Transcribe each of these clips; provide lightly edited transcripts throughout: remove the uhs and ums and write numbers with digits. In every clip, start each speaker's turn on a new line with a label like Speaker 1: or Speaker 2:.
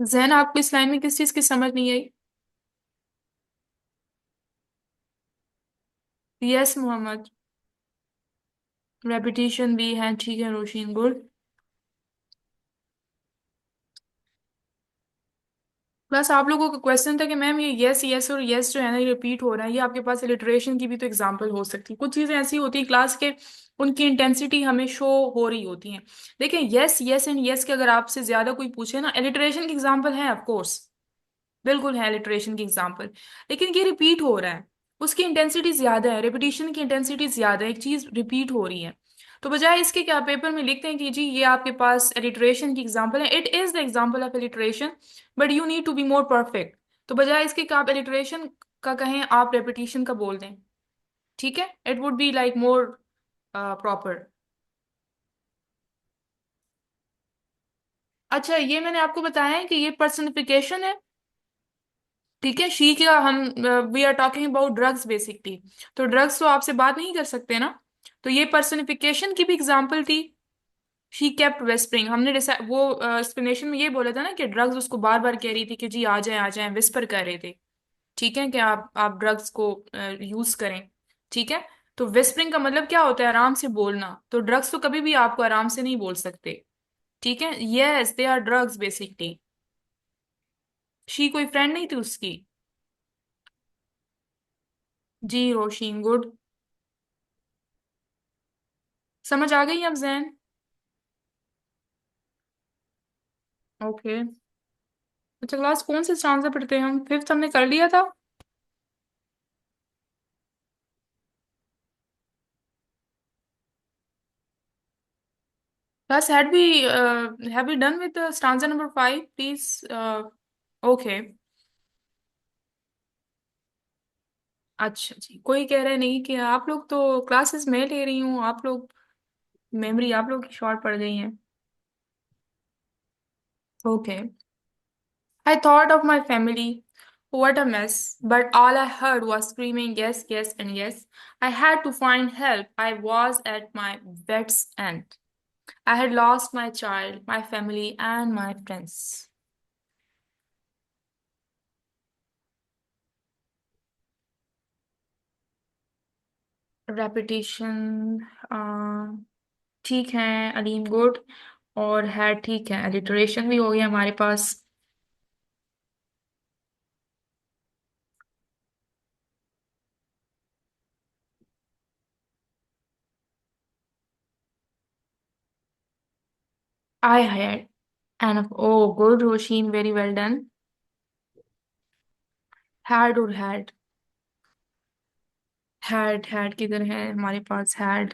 Speaker 1: जैन, आपको इस लाइन में किस चीज की समझ नहीं आई? यस मोहम्मद। रेपिटेशन भी है, ठीक है रोशीन, गुड। प्लस आप लोगों का क्वेश्चन था कि मैम ये यस यस और यस जो है ना, ये रिपीट हो रहा है, ये आपके पास इलिटरेशन की भी तो एग्जांपल हो सकती है। कुछ चीजें ऐसी होती है क्लास के, उनकी इंटेंसिटी हमें शो हो रही होती है। देखिए, यस यस एंड यस के अगर आपसे ज्यादा कोई पूछे ना, इलिटरेशन की एग्जांपल है ऑफ कोर्स, बिल्कुल है लिटरेशन की एग्जाम्पल। लेकिन ये रिपीट हो रहा है, उसकी इंटेंसिटी ज्यादा है, रिपीटिशन की इंटेंसिटी ज्यादा है, एक चीज रिपीट हो रही है। तो बजाय इसके क्या पेपर में लिखते हैं कि जी ये आपके पास एलिट्रेशन की एग्जाम्पल है, it is the example of alliteration, but you need to be more perfect. तो बजाय इसके कि आप एलिट्रेशन का कहें, आप रेपिटेशन का बोल दें। ठीक है, it would be like more proper. अच्छा, ये मैंने आपको बताया है कि ये पर्सनिफिकेशन है। ठीक है, शी का हम, we are talking about drugs basically. तो ड्रग्स तो आपसे बात नहीं कर सकते ना। तो ये पर्सनिफिकेशन की भी एग्जांपल थी। शी केप्ट वेस्परिंग, हमने वो एक्सप्लेनेशन में ये बोला था ना कि ड्रग्स उसको बार बार कह रही थी कि जी आ जाए, विस्पर कर रहे थे। ठीक है, कि आप ड्रग्स को यूज करें। ठीक है। तो विस्परिंग का मतलब क्या होता है? आराम से बोलना। तो ड्रग्स तो कभी भी आपको आराम से नहीं बोल सकते। ठीक है, yes they are drugs basically. She कोई फ्रेंड नहीं थी उसकी। जी रोशीन, गुड। समझ आ गई अब जैन? ओके। अच्छा, क्लास कौन से स्टांजा पढ़ते हैं हम? फिफ्थ हमने कर लिया था। Class have we done with stanza number 5 please? Okay. अच्छा जी, कोई कह रहे नहीं कि आप लोग तो क्लासेस मैं ले रही हूँ, आप लोग मेमोरी आप लोग की शॉर्ट पड़ गई है। Okay. I thought of my family, what a mess, but all I heard was screaming yes, yes, and yes. I had to find help. I was at my wet's end. I had lost my child, my family, and my friends. Repetition ठीक है Aleem, good. और है ठीक है, alliteration भी हो गया हमारे पास। I had an, oh good Rosheen, very well done. Had और हैड किधर है हमारे पास? हैड,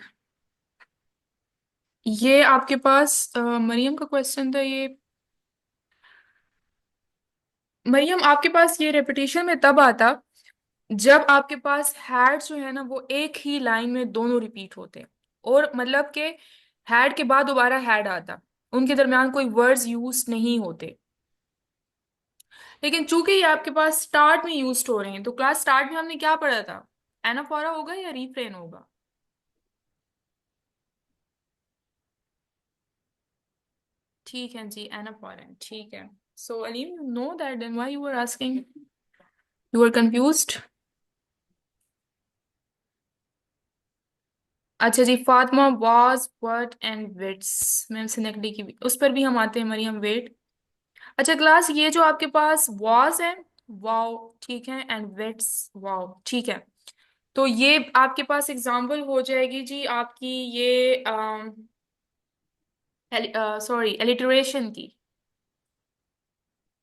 Speaker 1: ये आपके पास मरियम का क्वेश्चन था ये। मरियम, आपके पास ये रेपिटेशन में तब आता जब आपके पास हैड जो है ना, वो एक ही लाइन में दोनों रिपीट होते हैं। और मतलब कि हैड के बाद दोबारा हैड आता, उनके दरमियान कोई वर्ड्स यूज नहीं होते। लेकिन चूंकि ये आपके पास स्टार्ट में यूज हो रहे हैं, तो क्लास स्टार्ट में हमने क्या पढ़ा था? एनाफोरा होगा या रिफ्रेन होगा? ठीक है जी, एनाफोरा, ठीक है। So Aleem, you know that, then why you are asking? You are confused? अच्छा जी, Fatima was what and waits, ma'am से नकली की भी उस पर भी हम आते हैं मरियम, वेट। अच्छा क्लास, ये जो आपके पास वाज है, वाओ ठीक है, एंड वेट्स, वाओ ठीक है। तो ये आपके पास एग्जाम्पल हो जाएगी जी आपकी ये सॉरी, एलिटरेशन की।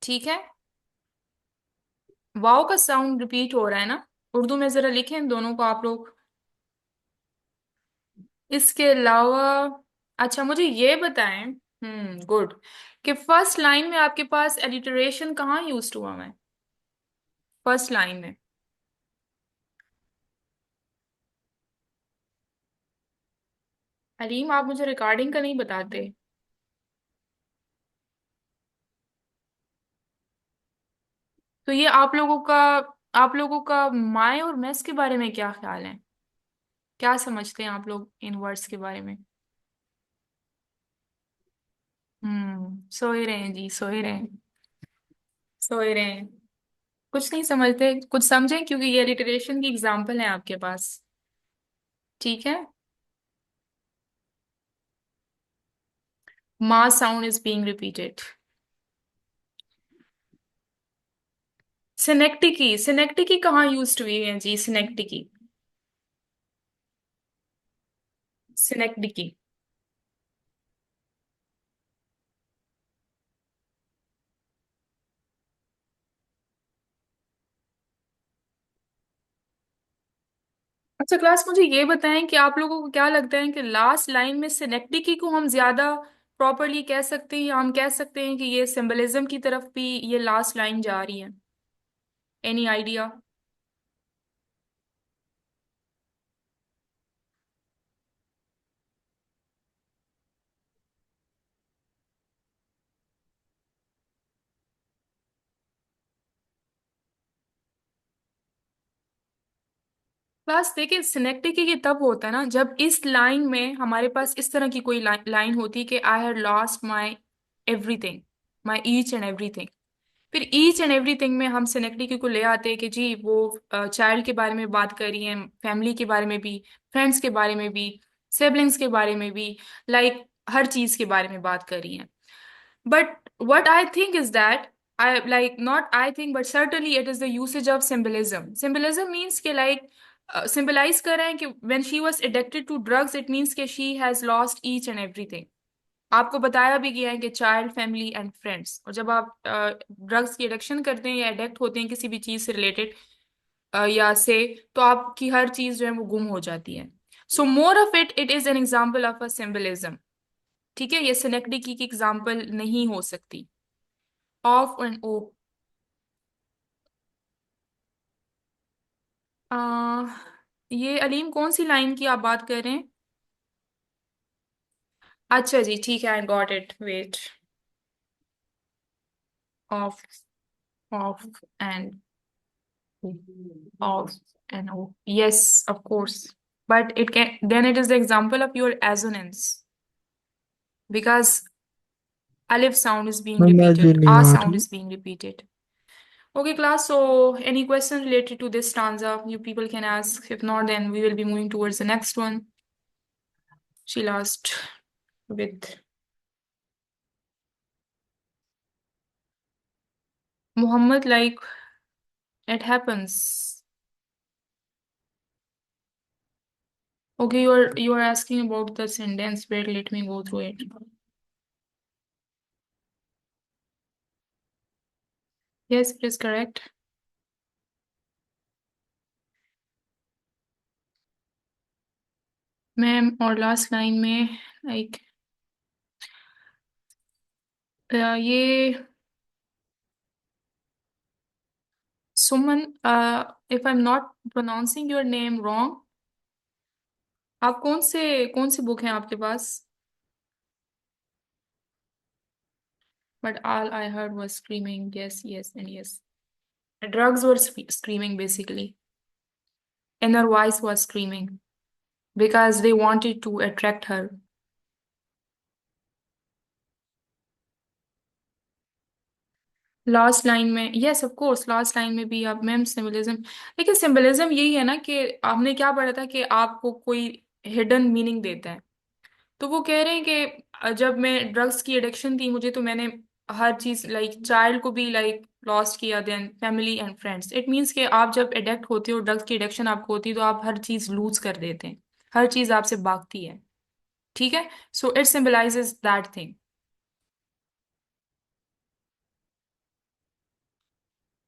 Speaker 1: ठीक है, वाओ का साउंड रिपीट हो रहा है ना? उर्दू में जरा लिखें इन दोनों को आप लोग। इसके अलावा, अच्छा मुझे ये बताएं, गुड, कि फर्स्ट लाइन में आपके पास एलिटरेशन कहाँ यूज हुआ है? फर्स्ट लाइन में। अलीम, आप मुझे रिकॉर्डिंग का नहीं बताते। तो ये आप लोगों का माए और मेस के बारे में क्या ख्याल है? क्या समझते हैं आप लोग इन वर्ड्स के बारे में? सो ही रहे हैं जी, सो ही रहे हैं। सोए रहे हैं। कुछ नहीं समझते, कुछ समझें क्योंकि ये लिटरेशन की एग्जाम्पल है आपके पास। ठीक है। मास साउंड इज बीइंग रिपीटेड। सिनेक्टिकी, सिनेक्टिकी कहाँ यूज हुई है जी, सिनेक्टिकी? सिनेक्टिकी। अच्छा क्लास, मुझे ये बताएं कि आप लोगों को क्या लगता है कि लास्ट लाइन में सिनेक्टिकी को हम ज्यादा प्रॉपरली कह सकते हैं, या हम कह सकते हैं कि ये सिंबलिज्म की तरफ भी ये लास्ट लाइन जा रही है? Any idea? क्लास देखिए, सिनेक्टिक ये तब होता है ना जब इस लाइन में हमारे पास इस तरह की कोई लाइन होती है कि I had lost my everything, my each and everything. फिर ईच एंड एवरीथिंग में हम सिनेक्टिक को ले आते हैं कि जी वो चाइल्ड के बारे में बात कर रही है, फैमिली के बारे में भी, फ्रेंड्स के बारे में भी, सिबलिंग्स के बारे में भी, लाइक हर चीज के बारे में बात कर रही हैं। But what I think is that I like not I think but certainly it is the usage of symbolism. Symbolism means कि like symbolize कर रहे हैं कि when she was addicted to drugs it means कि she has lost each and everything. आपको बताया भी गया है कि चाइल्ड, फैमिली एंड फ्रेंड्स, और जब आप ड्रग्स की एडिक्शन करते हैं या एडिक्ट होते हैं किसी भी चीज से रिलेटेड या से, तो आपकी हर चीज जो है वो गुम हो जाती है। So more of it it is an example of a symbolism. ठीक है, ये सिनेक्टिकी की एग्जाम्पल नहीं हो सकती। ऑफ एंड ओ। आ, ये अलीम कौन सी लाइन की आप बात कर रहे हैं? अच्छा जी, ठीक है, I got it, wait. Of, of and, of and oh, yes of course, but it can, then it is the example of your assonance, because alif sound is being
Speaker 2: समझ
Speaker 1: repeated,
Speaker 2: नहीं
Speaker 1: a
Speaker 2: आ
Speaker 1: sound
Speaker 2: रही।
Speaker 1: is being repeated. Okay class, so any question related to this stanza you people can ask, if not then we will be moving towards the next one. She lost with Muhammad, like it happens. Okay, you are asking about the sentence. Wait, let me go through it. Yes, it is correct. Ma'am, और last line में like ये Suman, if I am not pronouncing your name wrong, आप कौन सी book है आपके पास? But all I heard was screaming, yes yes and yes, drugs were screaming basically. Inner voice was screaming because they wanted to attract her. Last line में, yes of course, last line में भी आप ma'am symbolism, लेकिन symbolism यही है ना कि आपने क्या पढ़ा था कि आपको कोई हिडन मीनिंग देता है। तो वो कह रहे हैं कि जब मैं ड्रग्स की एडिक्शन थी मुझे, तो मैंने हर चीज लाइक चाइल्ड को भी लाइक लॉस्ट किया, then family and friends. It means कि आप जब एडिक्ट होते हो, ड्रग्स की एडिक्शन आपको होती है, तो आप हर चीज लूज कर देते हैं, हर चीज आपसे भागती है। ठीक है, so it symbolises that thing.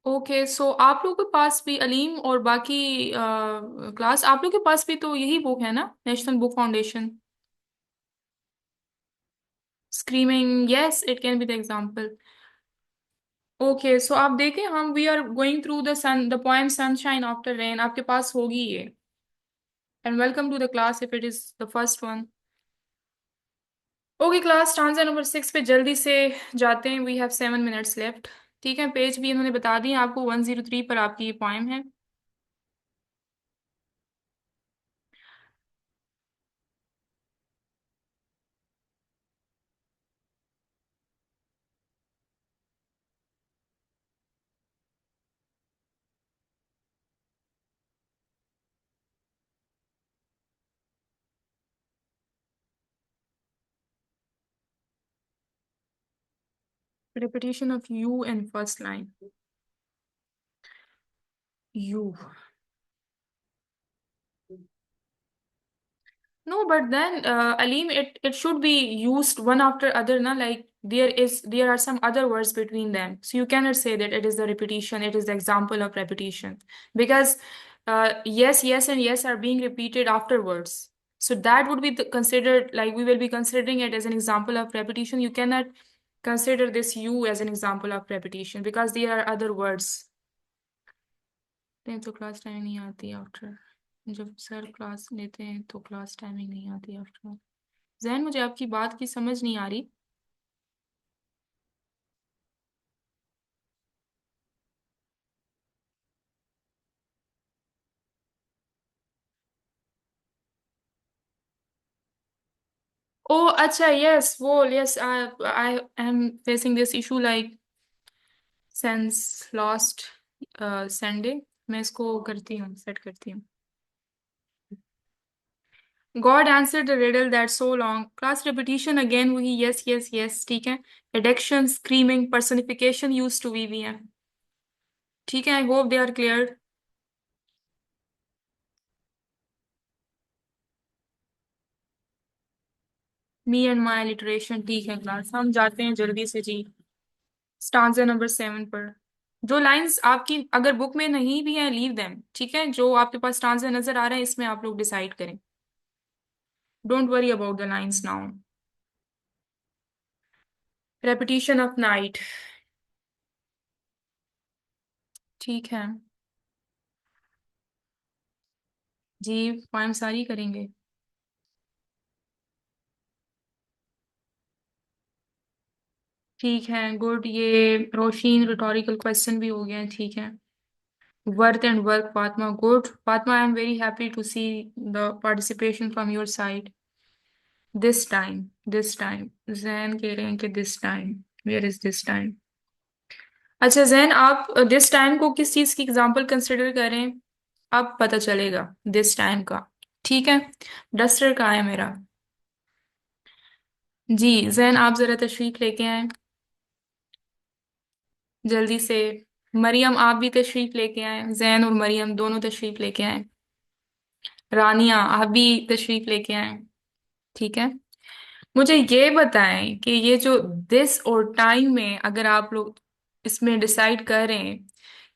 Speaker 1: Okay, so आप लोगों के पास भी अलीम और बाकी क्लास, आप लोगों के पास भी तो यही बुक है ना, National Book Foundation? Screaming, yes it can be the example. Okay, so आप देखें, हम we are going through the sun, the poem sunshine after rain, आपके पास होगी ये। And welcome to the class if it is the first one. Okay class, stanza number 6 पे जल्दी से जाते हैं, वी हैव 7 मिनट्स लेफ्ट। ठीक है, पेज भी इन्होंने बता दिए आपको, 103 पर आपकी ये पोएम है। Repetition of you in first line. You. No, but then, Alim, it should be used one after other, na? Like there are some other words between them. So you cannot say that it is the repetition, it is the example of repetition. Because yes, yes, and yes are being repeated afterwards. So that would be considered, like we will be considering it as an example of repetition. You cannot consider this you as an example of repetition because there are other words. नहीं तो class timing नहीं आती after, जब sir class लेते हैं तो class timing नहीं आती आफ्टर। जैन, मुझे आपकी बात की समझ नहीं आ रही। ओ अच्छा, यस वो yes, I am facing this issue like since last Sunday. मैं इसको करती हूँ, सेट करती हूँ। God answered the riddle that so long. Class repetition again वही yes yes yes, ठीक है। Addiction, screaming, personification used to be है। ठीक है, I hope they are clear. Me and my alliteration, ठीक है क्लास, हम जाते हैं जल्दी से जी स्टांजा नंबर 7 पर। जो लाइंस आपकी अगर बुक में नहीं भी है, लीव देम, ठीक है। जो आपके पास स्टांजा नजर आ रहा है इसमें आप लोग डिसाइड करें। Don't worry about the lines now. Repetition of night, ठीक है जी, पोएम सारी करेंगे। ठीक है, गुड। ये रोशीन रिटोरिकल क्वेश्चन भी हो गया है, ठीक है। Worth and work, Fatima, good. Fatima, I am very happy to see the participation from your side. This time Zain कह रहे हैं कि this time, where is this time. अच्छा जैन, आप दिस टाइम को किस चीज की एग्जांपल कंसिडर करें, अब पता चलेगा दिस टाइम का, ठीक है। डस्टर कहाँ है मेरा? जी जैन, आप जरा तशरीफ लेके आए जल्दी से। मरियम, आप भी तशरीफ लेके आए, जैन और मरियम दोनों तशरीफ लेके आए। रानिया, आप भी तशरीफ लेके आए, ठीक है। मुझे ये बताएं कि ये जो दिस और टाइम में अगर आप लोग इसमें डिसाइड करें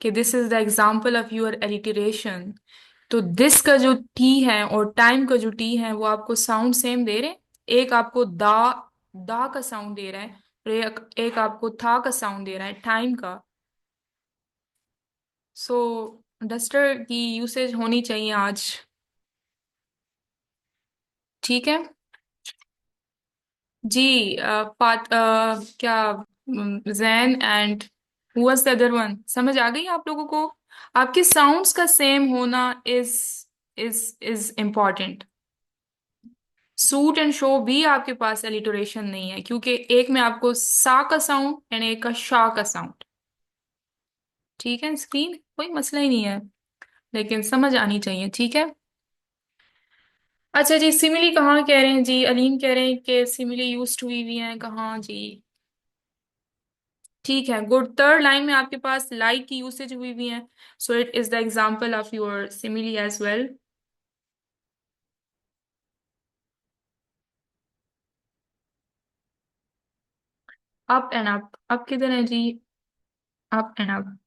Speaker 1: कि this is the example of your alliteration, तो दिस का जो टी है और टाइम का जो टी है वो आपको साउंड सेम दे रहे हैं। एक आपको दा का साउंड दे रहा है और एक आपको था का साउंड दे रहा है टाइम का। सो डस्टर की यूसेज होनी चाहिए आज, ठीक है जी। क्या Jain and who was the other one, समझ आ गई आप लोगों को? आपके साउंड्स का सेम होना is important. Suit and show भी आपके पास एलिटरेशन नहीं है क्योंकि एक में आपको सा का साउंड एंड एक का शाह का साउंड, ठीक है। स्क्रीन कोई मसला ही नहीं है, लेकिन समझ आनी चाहिए, ठीक है। अच्छा जी, सिमिली कहाँ कह रहे हैं जी? अलीम कह रहे हैं कि सिमिली यूज टू भी हैं कहाँ जी? ठीक है, गुड। थर्ड लाइन में आपके पास लाइक की यूसेज हुई भी है, so it is the example of your simile as well. Up and up किधर है जी? अप एंड अप,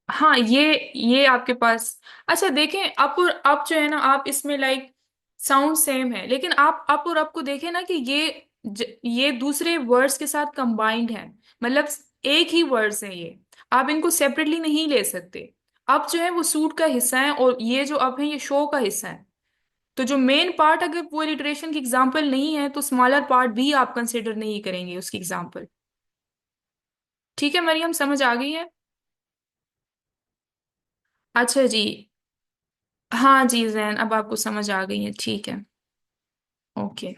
Speaker 1: हाँ ये आपके पास। अच्छा देखें, अप और अप जो है ना, आप इसमें लाइक साउंड सेम है, लेकिन आप अप और अप को देखें ना कि ये दूसरे वर्ड्स के साथ कंबाइंड है, मतलब एक ही वर्ड्स है ये, आप इनको सेपरेटली नहीं ले सकते। अप जो है वो सूट का हिस्सा है और ये जो अप है ये शो का हिस्सा है। तो जो मेन पार्ट अगर वो इलिटरेशन की एग्जाम्पल नहीं है तो स्मॉलर पार्ट भी आप कंसिडर नहीं करेंगे उसकी एग्जाम्पल, ठीक है मरियम, समझ आ गई है? अच्छा जी, हाँ जी जैन, अब आपको समझ आ गई है, ठीक है, ओके।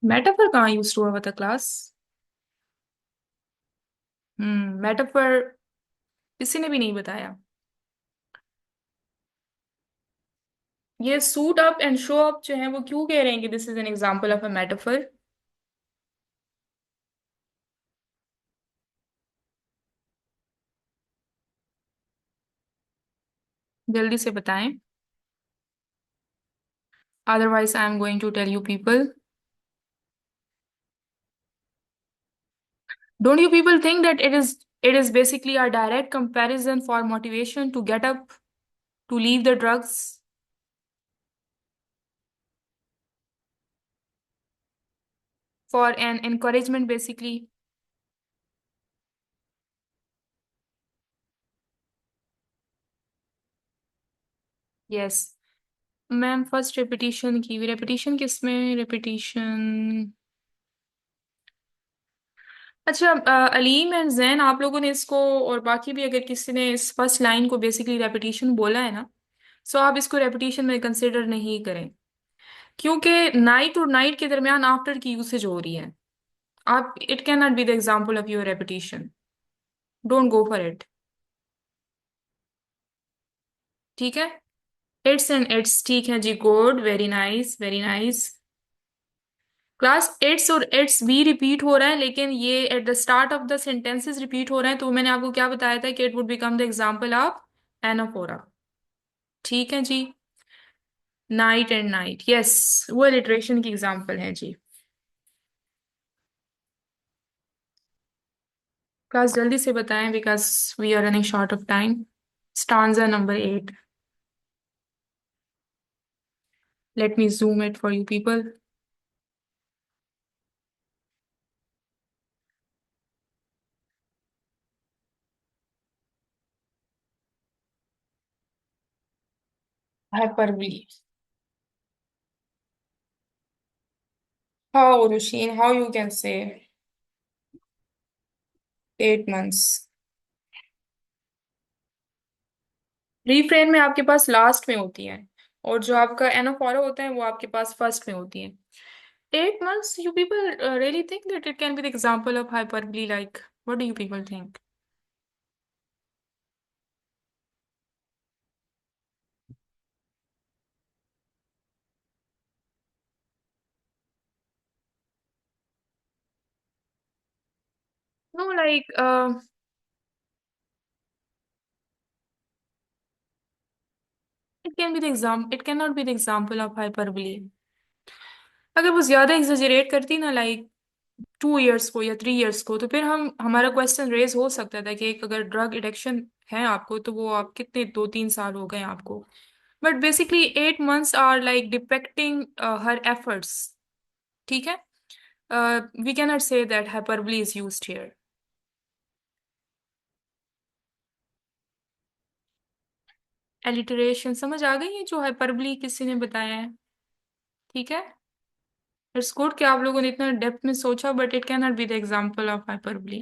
Speaker 1: मेटाफर कहाँ यूज हुआ हुआ था क्लास? मेटाफर किसी ने भी नहीं बताया। ये suit up and show up जो है वो क्यों कह रहे हैं कि this is an example of a metaphor? जल्दी से बताएं, otherwise I am going to tell you people. Don't you people think that it is basically a direct comparison for motivation to get up, to leave the drugs, for an encouragement basically? Yes. Ma'am first repetition की, repetition किसमें, repetition. अच्छा, Aleem and Jain, आप लोगों ने इसको, और बाकी भी अगर किसी ने इस फर्स्ट लाइन को बेसिकली रेपिटेशन बोला है ना, सो आप इसको रेपिटेशन में कंसिडर नहीं करें, क्योंकि नाइट और नाइट के दरमियान आफ्टर की यूसेज हो रही है. आप, it can not be the example of your repetition. Don't go for it. ठीक है. इट्स एंड इट्स, ठीक है जी, good, very nice, very nice. Class it's और इट्स भी रिपीट हो रहा है, लेकिन ये at the start of the sentences repeat हो रहे हैं, तो मैंने आपको क्या बताया था कि it would become the example of anaphora. ठीक है जी. नाइट एंड नाइट, यस, वो लिटरेशन की एग्जाम्पल है जी. क्लास जल्दी से बताएं, because we are running short of time. Stanza number 8. Let me zoom it for you people. Hyperbole. How, Rushin, how you can say 8 months? Refrain में आपके पास last में होती है, और जो आपका एनाफोरा होता है वो आपके पास फर्स्ट में होती है. 8 months, you people really think that it can be the example of hyperbole? Like, what do you people think? No, like, it can be the example. It cannot be the example of hyperbole. अगर वो ज्यादा exaggerate करती ना, like 2 years को या 3 years को, तो फिर हम, हमारा क्वेश्चन रेज हो सकता था कि एक अगर ड्रग एडिक्शन है आपको, तो वो आप कितने 2-3 साल हो गए आपको. But basically 8 months are like depicting her efforts. ठीक है. We can not say that hyperbole is used here. Alliteration समझ आ गई है, जो हाइपरबली किसी ने बताया है. ठीक है. इट्स गुड कि आप लोगों ने इतना डेप्थ में सोचा, but it can not be the example of hyperbole.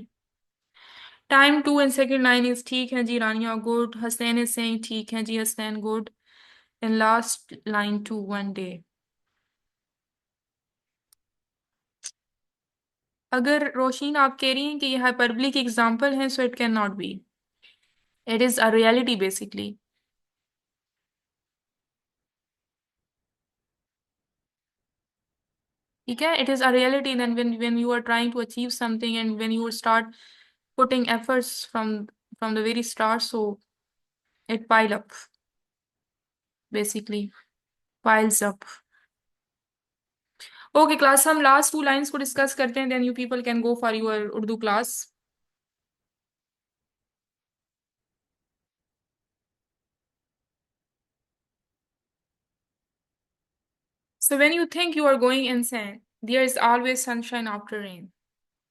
Speaker 1: Time 2 and second line is, ठीक है जी Rania, good. Hasnain is saying, ठीक है जी Hasnain, good. And last line 2, 1 day. अगर रोशीन आप कह रही हैं कि ये हाइपरबली की एग्जाम्पल है, so it can not be. It is a reality basically. ठीक है. It is a reality then when you are trying to achieve something, and when you start putting efforts from the very start, so it pile up, basically piles up. Okay class, हम last 2 lines को discuss करते हैं, then you people can go for your Urdu class. So when you think you are going insane, there is always sunshine after rain.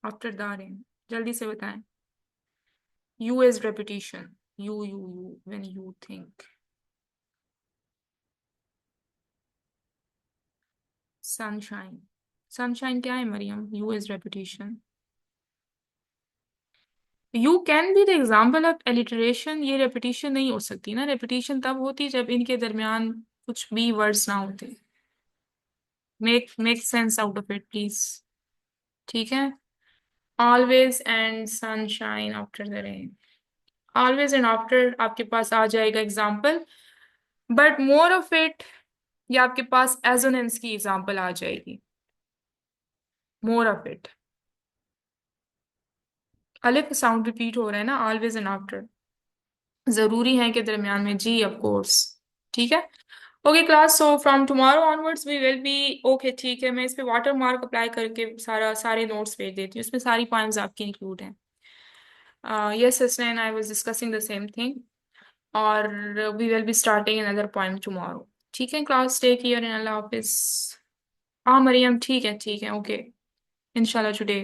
Speaker 1: After the rain. जल्दी से बताएं. You is repetition. You. When you think. Sunshine. Sunshine क्या है Maryam? You is repetition. You can be the example of alliteration. ये repetition नहीं हो सकती ना. repetition तब होती जब इनके दरमियान कुछ भी words ना होते. Make sense out of it, please. ठीक है. Always and sunshine after the rain. Always and after आपके पास आ जाएगा example, but more of it, या आपके पास एजोनेंस की एग्जाम्पल आ जाएगी. मोर ऑफ इट. अलिफ साउंड रिपीट हो रहा है ना, ऑलवेज एंड आफ्टर. ज़रूरी है कि दरमियान में, जी ऑफ कोर्स। ठीक है। Okay class, so from tomorrow onwards we will be okay. ठीक है, मैं इस पे वाटर मार्क अप्लाई करके सारे नोट्स भेज देती हूँ, इसमें सारी पॉइंट्स आपकी इंक्लूड हैं। Yes Hasnain, I was discussing the same thing, और we will be starting another point tomorrow. ठीक है class, take care and Allah हाफिज। हाँ मरियम, ठीक है ओके, इंशाल्लाह टुडे।